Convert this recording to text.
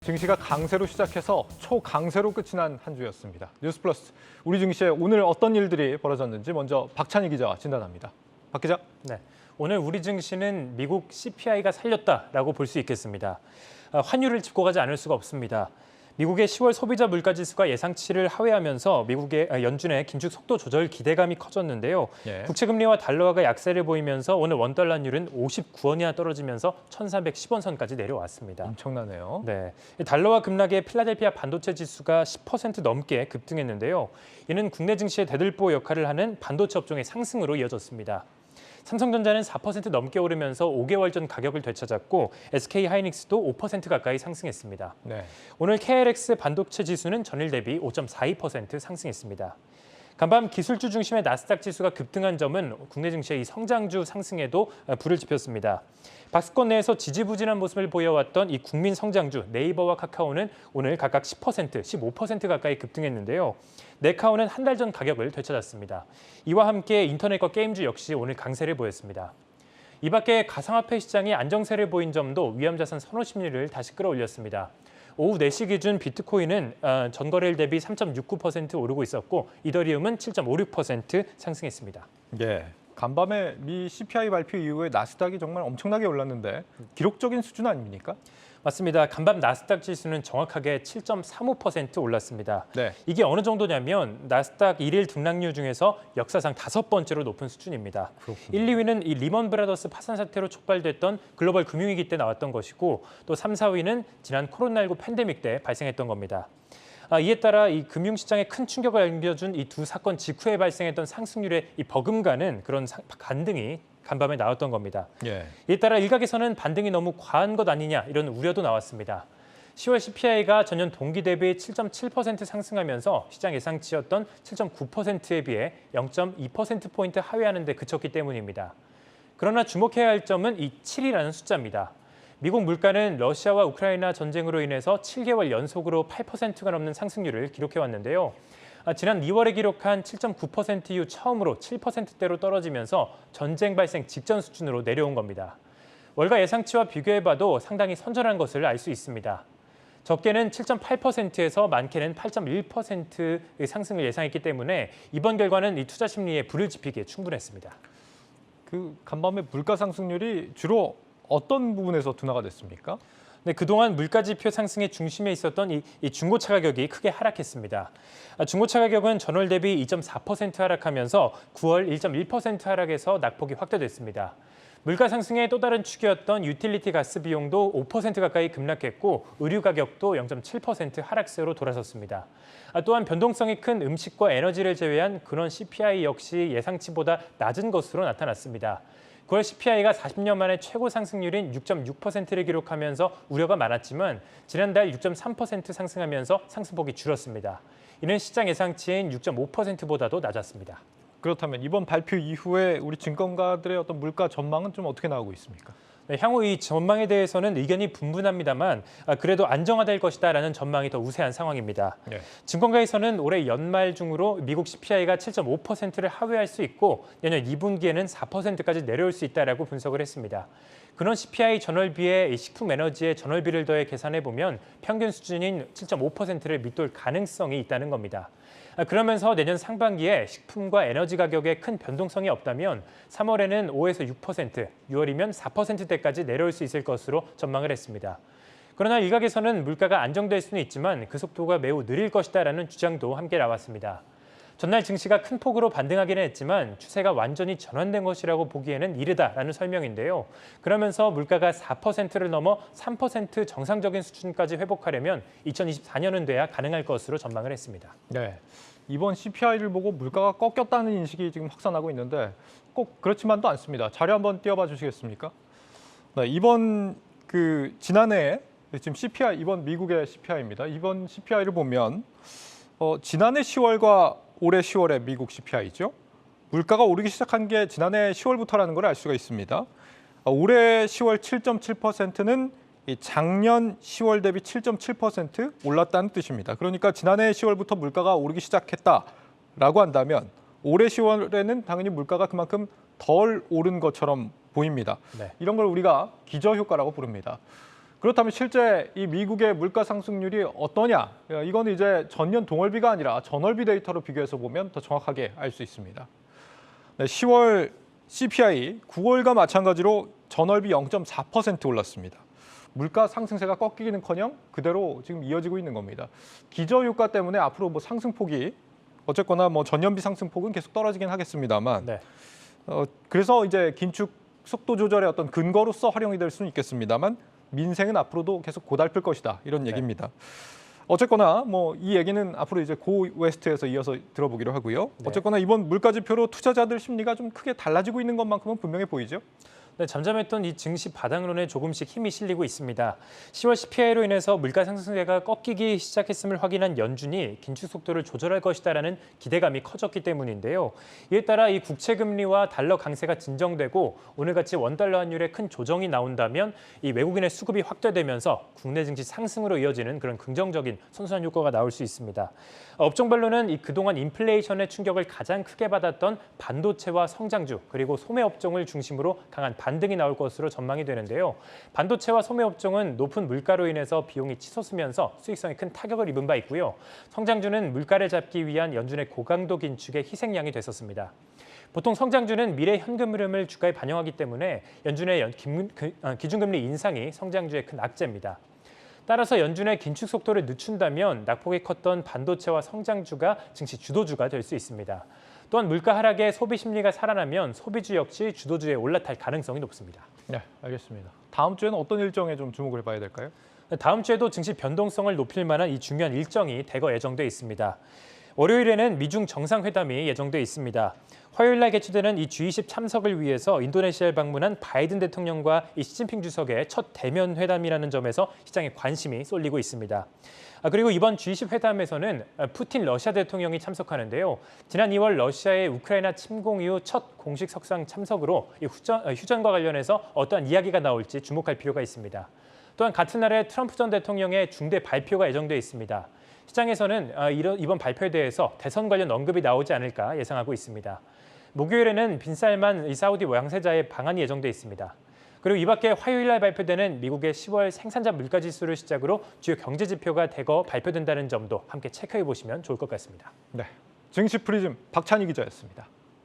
증시가 강세로 시작해서 초강세로 끝이 난 한 주였습니다. 뉴스플러스 우리 증시에 오늘 어떤 일들이 벌어졌는지 먼저 박찬희 기자와 진단합니다. 박 기자. 네, 오늘 우리 증시는 미국 CPI가 살렸다라고 볼 수 있겠습니다. 환율을 짚고 가지 않을 수가 없습니다. 미국의 10월 소비자 물가지수가 예상치를 하회하면서 미국의 연준의 긴축 속도 조절 기대감이 커졌는데요. 국채금리와 달러화가 약세를 보이면서 오늘 원달러율은 59원이나 떨어지면서 1,410원 선까지 내려왔습니다. 엄청나네요. 네, 달러화 급락에 필라델피아 반도체 지수가 10% 넘게 급등했는데요. 이는 국내 증시의 대들보 역할을 하는 반도체 업종의 상승으로 이어졌습니다. 삼성전자는 4% 넘게 오르면서 5개월 전 가격을 되찾았고 SK하이닉스도 5% 가까이 상승했습니다. 네. 오늘 KLX 반도체 지수는 전일 대비 5.42% 상승했습니다. 간밤 기술주 중심의 나스닥 지수가 급등한 점은 국내 증시의 이 성장주 상승에도 불을 지폈습니다. 박스권 내에서 지지부진한 모습을 보여왔던 이 국민 성장주 네이버와 카카오는 오늘 각각 10%, 15% 가까이 급등했는데요. 네카오는 한 달 전 가격을 되찾았습니다. 이와 함께 인터넷과 게임주 역시 오늘 강세를 보였습니다. 이 밖에 가상화폐 시장이 안정세를 보인 점도 위험자산 선호 심리를 다시 끌어올렸습니다. 오후 4시 기준 비트코인은 전거래일 대비 3.69% 오르고 있었고 이더리움은 7.56% 상승했습니다. 예. 간밤에 미 CPI 발표 이후에 나스닥이 정말 엄청나게 올랐는데 기록적인 수준 아닙니까? 맞습니다. 간밤 나스닥 지수는 정확하게 7.35% 올랐습니다. 네. 이게 어느 정도냐면 나스닥 1일 등락률 중에서 역사상 5번째로 높은 수준입니다. 그렇군요. 1, 2위는 이 리먼 브라더스 파산 사태로 촉발됐던 글로벌 금융위기 때 나왔던 것이고 또 3, 4위는 지난 코로나19 팬데믹 때 발생했던 겁니다. 이에 따라 이 금융시장에 큰 충격을 안겨준 이 두 사건 직후에 발생했던 상승률의 이 버금가는 그런 반등이 간밤에 나왔던 겁니다. 예. 이에 따라 일각에서는 반등이 너무 과한 것 아니냐 이런 우려도 나왔습니다. 10월 CPI가 전년 동기 대비 7.7% 상승하면서 시장 예상치였던 7.9%에 비해 0.2%포인트 하회하는 데 그쳤기 때문입니다. 그러나 주목해야 할 점은 이 7이라는 숫자입니다. 미국 물가는 러시아와 우크라이나 전쟁으로 인해서 7개월 연속으로 8%가 넘는 상승률을 기록해왔는데요. 지난 2월에 기록한 7.9% 이후 처음으로 7%대로 떨어지면서 전쟁 발생 직전 수준으로 내려온 겁니다. 월가 예상치와 비교해봐도 상당히 선전한 것을 알 수 있습니다. 적게는 7.8%에서 많게는 8.1%의 상승을 예상했기 때문에 이번 결과는 이 투자 심리에 불을 지피기에 충분했습니다. 그 간밤에 물가 상승률이 주로 어떤 부분에서 둔화가 됐습니까? 네, 그동안 물가지표 상승의 중심에 있었던 이 중고차 가격이 크게 하락했습니다. 중고차 가격은 전월 대비 2.4% 하락하면서 9월 1.1% 하락해서 낙폭이 확대됐습니다. 물가 상승의 또 다른 축이었던 유틸리티 가스 비용도 5% 가까이 급락했고 의류 가격도 0.7% 하락세로 돌아섰습니다. 또한 변동성이 큰 음식과 에너지를 제외한 근원 CPI 역시 예상치보다 낮은 것으로 나타났습니다. 9월 CPI가 40년 만에 최고 상승률인 6.6%를 기록하면서 우려가 많았지만 지난달 6.3% 상승하면서 상승폭이 줄었습니다. 이는 시장 예상치인 6.5%보다도 낮았습니다. 그렇다면 이번 발표 이후에 우리 증권가들의 어떤 물가 전망은 좀 어떻게 나오고 있습니까? 네, 향후 이 전망에 대해서는 의견이 분분합니다만 그래도 안정화될 것이다라는 전망이 더 우세한 상황입니다. 네. 증권가에서는 올해 연말 중으로 미국 CPI가 7.5%를 하회할 수 있고 내년 2분기에는 4%까지 내려올 수 있다라고 분석을 했습니다. 근원 CPI 전월비에 식품 에너지의 전월비를 더해 계산해 보면 평균 수준인 7.5%를 밑돌 가능성이 있다는 겁니다. 그러면서 내년 상반기에 식품과 에너지 가격에 큰 변동성이 없다면 3월에는 5에서 6%, 6월이면 4%대까지 내려올 수 있을 것으로 전망을 했습니다. 그러나 일각에서는 물가가 안정될 수는 있지만 그 속도가 매우 느릴 것이다라는 주장도 함께 나왔습니다. 전날 증시가 큰 폭으로 반등하기는 했지만 추세가 완전히 전환된 것이라고 보기에는 이르다라는 설명인데요. 그러면서 물가가 4%를 넘어 3% 정상적인 수준까지 회복하려면 2024년은 돼야 가능할 것으로 전망을 했습니다. 네. 이번 CPI를 보고 물가가 꺾였다는 인식이 지금 확산하고 있는데 꼭 그렇지만도 않습니다. 자료 한번 띄워봐 주시겠습니까? 네, 이번 지난해 지금 CPI 이번 미국의 CPI입니다. 이번 CPI를 보면 지난해 10월과 올해 10월의 미국 CPI죠. 물가가 오르기 시작한 게 지난해 10월부터라는 걸 알 수가 있습니다. 올해 10월 7.7%는 작년 10월 대비 7.7% 올랐다는 뜻입니다. 그러니까 지난해 10월부터 물가가 오르기 시작했다라고 한다면 올해 10월에는 당연히 물가가 그만큼 덜 오른 것처럼 보입니다. 네. 이런 걸 우리가 기저효과라고 부릅니다. 그렇다면 실제 이 미국의 물가 상승률이 어떠냐? 이건 이제 전년 동월비가 아니라 전월비 데이터로 비교해서 보면 더 정확하게 알 수 있습니다. 네, 10월 CPI 9월과 마찬가지로 전월비 0.4% 올랐습니다. 물가 상승세가 꺾이기는커녕 그대로 지금 이어지고 있는 겁니다. 기저유가 때문에 앞으로 뭐 상승폭이 어쨌거나 뭐 전년비 상승폭은 계속 떨어지긴 하겠습니다만 네. 그래서 이제 긴축 속도 조절의 어떤 근거로서 활용이 될 수는 있겠습니다만 민생은 앞으로도 계속 고달플 것이다 이런 얘기입니다. 어쨌거나 뭐 이 얘기는 앞으로 이제 고 웨스트에서 이어서 들어보기로 하고요. 네. 어쨌거나 이번 물가 지표로 투자자들 심리가 좀 크게 달라지고 있는 것만큼은 분명해 보이죠. 네, 잠잠했던 이 증시 바닥론에 조금씩 힘이 실리고 있습니다. 10월 CPI로 인해서 물가 상승세가 꺾이기 시작했음을 확인한 연준이 긴축 속도를 조절할 것이다라는 기대감이 커졌기 때문인데요. 이에 따라 이 국채 금리와 달러 강세가 진정되고 오늘같이 원달러 환율에 큰 조정이 나온다면 이 외국인의 수급이 확대되면서 국내 증시 상승으로 이어지는 그런 긍정적인 선순환 효과가 나올 수 있습니다. 업종별로는 이 그동안 인플레이션의 충격을 가장 크게 받았던 반도체와 성장주 그리고 소매 업종을 중심으로 강한 반등이 나올 것으로 전망이 되는데요. 반도체와 소매 업종은 높은 물가로 인해서 비용이 치솟으면서 수익성에 큰 타격을 입은 바 있고요. 성장주는 물가를 잡기 위한 연준의 고강도 긴축의 희생양이 됐었습니다. 보통 성장주는 미래 현금 흐름을 주가에 반영하기 때문에 연준의 기준금리 인상이 성장주의 큰 악재입니다. 따라서 연준의 긴축 속도를 늦춘다면 낙폭이 컸던 반도체와 성장주가 증시 주도주가 될 수 있습니다. 또한 물가 하락에 소비 심리가 살아나면 소비주 역시 주도주에 올라탈 가능성이 높습니다. 네, 알겠습니다. 다음 주에는 어떤 일정에 좀 주목을 해봐야 될까요? 다음 주에도 증시 변동성을 높일 만한 이 중요한 일정이 대거 예정돼 있습니다. 월요일에는 미중 정상회담이 예정돼 있습니다. 화요일 날 개최되는 이 G20 참석을 위해서 인도네시아를 방문한 바이든 대통령과 이 시진핑 주석의 첫 대면 회담이라는 점에서 시장에 관심이 쏠리고 있습니다. 그리고 이번 G20 회담에서는 푸틴 러시아 대통령이 참석하는데요. 지난 2월 러시아의 우크라이나 침공 이후 첫 공식 석상 참석으로 이 휴전과 관련해서 어떠한 이야기가 나올지 주목할 필요가 있습니다. 또한 같은 날에 트럼프 전 대통령의 중대 발표가 예정돼 있습니다. 시장에서는 이번 발표에 대해서 대선 관련 언급이 나오지 않을까 예상하고 있습니다. 목요일에는 빈살만 이 사우디 왕세자의 방한이 예정돼 있습니다. 그리고 이 밖에 화요일 날 발표되는 미국의 10월 생산자 물가지수를 시작으로 주요 경제 지표가 대거 발표된다는 점도 함께 체크해 보시면 좋을 것 같습니다. 네, 증시 프리즘 박찬희 기자였습니다.